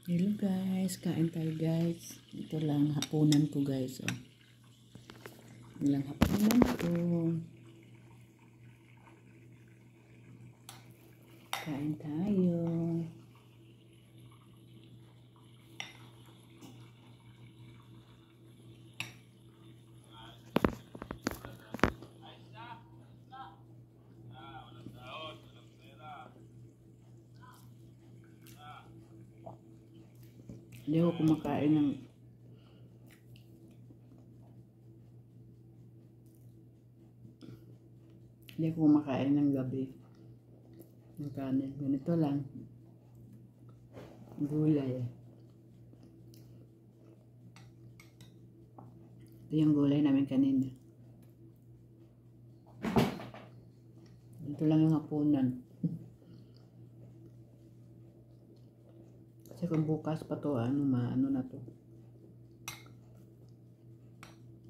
Hello guys, kain tayo guys. Ito lang hapunan ko guys. Oh. Ito lang hapunan ko. Kain tayo. Hindi ako kumakain ng gabi ng kanin. Ganito lang. Gulay. Ito yung gulay namin kanina. Ito lang yung hapunan. Kasi kung bukas pa to, ano na to.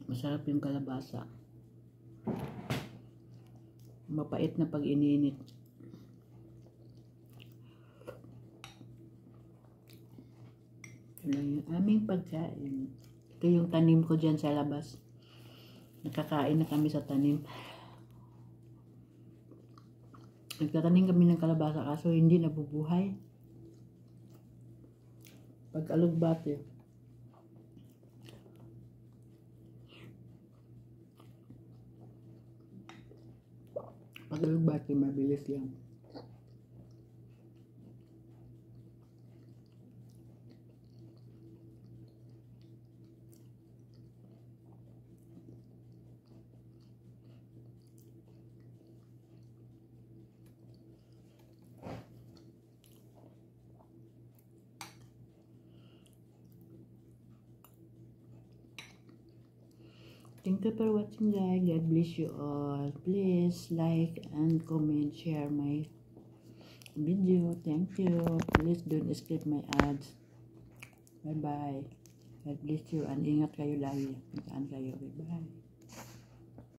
Masarap yung kalabasa. Mapait na pag ininit. Ito lang yung aming pagkain. Ito yung tanim ko dyan sa labas. Nakakain na kami sa tanim. Nagtatanim kami ng kalabasa kaso hindi nabubuhay. Pag-alugbati. Pag-alugbati, mabilis lang. Thank you for watching guys. God bless you all. Please like and comment, share my video. Thank you. Please don't skip my ads. Bye bye. God bless you and ingat kayo lagi. Ingat kayo. Bye bye.